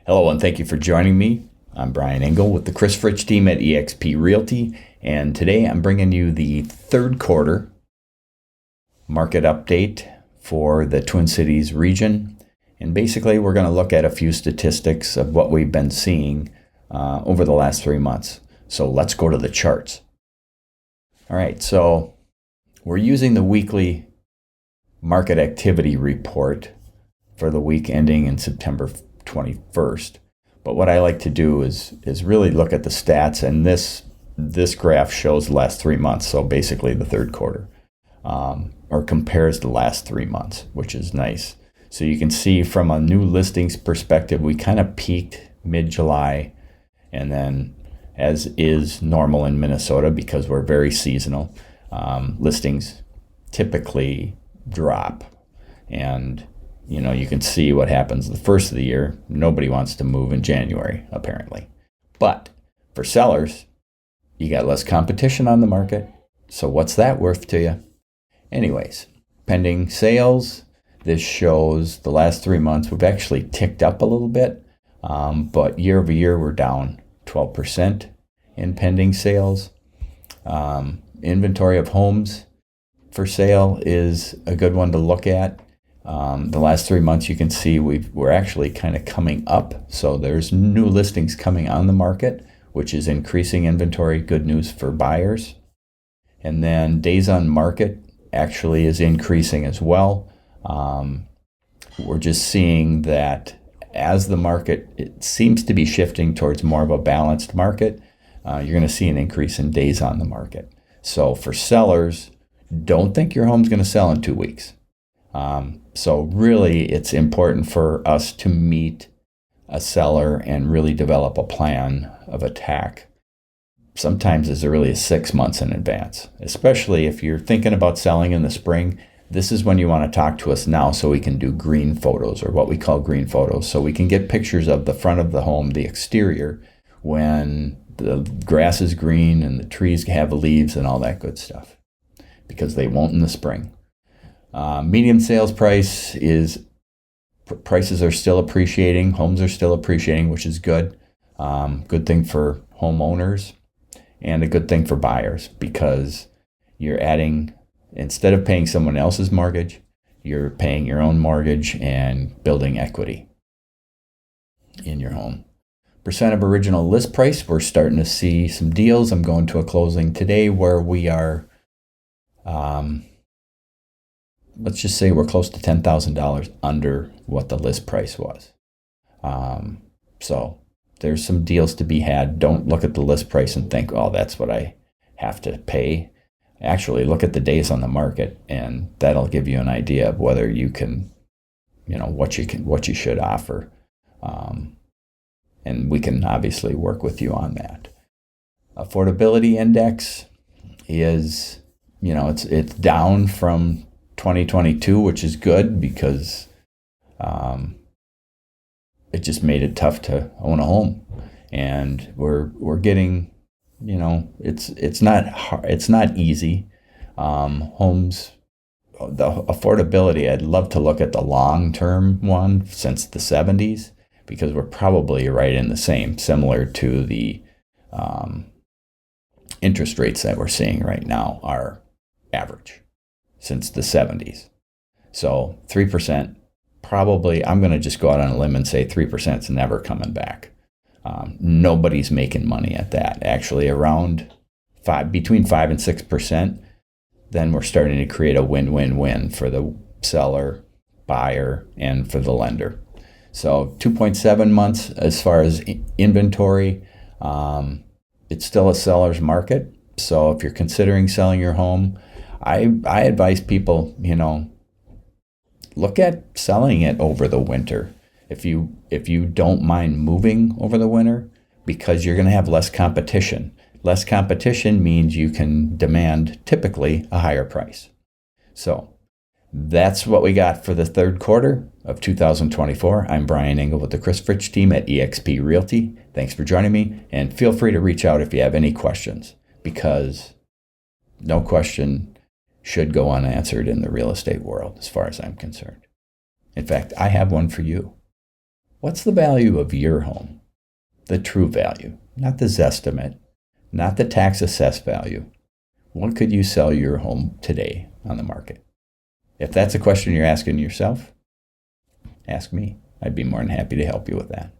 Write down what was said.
Hello, and thank you for joining me. I'm Brian Engel with the Chris Fritch team at eXp Realty, and today I'm bringing you the third quarter market update for the Twin Cities region. And basically, we're going to look at a few statistics of what we've been seeing over the last 3 months. So let's go to the charts. All right, so we're using the weekly market activity report for the week ending in September 21st. But what I like to do is really look at the stats, and this graph shows the last 3 months, so basically the third quarter, or compares the last 3 months, which is nice. So you can see from a new listings perspective, we kind of peaked mid-July, and then, as is normal in Minnesota because we're very seasonal, listings typically drop. And you can see what happens the first of the year. Nobody wants to move in January, apparently. But for sellers, you got less competition on the market. So what's that worth to you? Anyways, pending sales, this shows the last 3 months. We've actually ticked up a little bit, but year over year, we're down 12% in pending sales. Inventory of homes for sale is a good one to look at. The last 3 months, you can see we're actually kind of coming up. So there's new listings coming on the market, which is increasing inventory, good news for buyers. And then days on market actually is increasing as well. We're just seeing that as the market, it seems to be shifting towards more of a balanced market, you're going to see an increase in days on the market. So for sellers, don't think your home's going to sell in 2 weeks. So really, it's important for us to meet a seller and really develop a plan of attack. Sometimes as early as 6 months in advance, especially if you're thinking about selling in the spring. This is when you want to talk to us now so we can do green photos, or what we call green photos. So we can get pictures of the front of the home, the exterior, when the grass is green and the trees have leaves and all that good stuff, because they won't in the spring. Median sales price prices are still appreciating. Homes are still appreciating, which is good. Good thing for homeowners and a good thing for buyers, because you're adding, instead of paying someone else's mortgage, you're paying your own mortgage and building equity in your home. Percent of original list price, we're starting to see some deals. I'm going to a closing today where we are, let's just say we're close to $10,000 under what the list price was. So there's some deals to be had. Don't look at the list price and think, oh, that's what I have to pay. Actually, look at the days on the market, and that'll give you an idea of whether you can, what you should offer. And we can obviously work with you on that. Affordability index is, it's down from 2022, which is good because it just made it tough to own a home, and we're getting, it's not easy. Homes, the affordability, I'd love to look at the long-term one since the 70s, because we're probably right in the similar to the interest rates that we're seeing right now are average since the 70s. So 3%, probably, I'm going to just go out on a limb and say 3% is never coming back. Nobody's making money at that. Actually, between 5 and 6%, then we're starting to create a win-win-win for the seller, buyer, and for the lender. So 2.7 months as far as inventory. It's still a seller's market. So if you're considering selling your home, I advise people, look at selling it over the winter. If you don't mind moving over the winter, because you're going to have less competition. Less competition means you can demand typically a higher price. So that's what we got for the third quarter of 2024. I'm Brian Engel with the Chris Fritch team at eXp Realty. Thanks for joining me, and feel free to reach out if you have any questions, because no question should go unanswered in the real estate world as far as I'm concerned. In fact, I have one for you. What's the value of your home? The true value, not the Zestimate, not the tax assessed value. What could you sell your home today on the market? If that's a question you're asking yourself, ask me. I'd be more than happy to help you with that.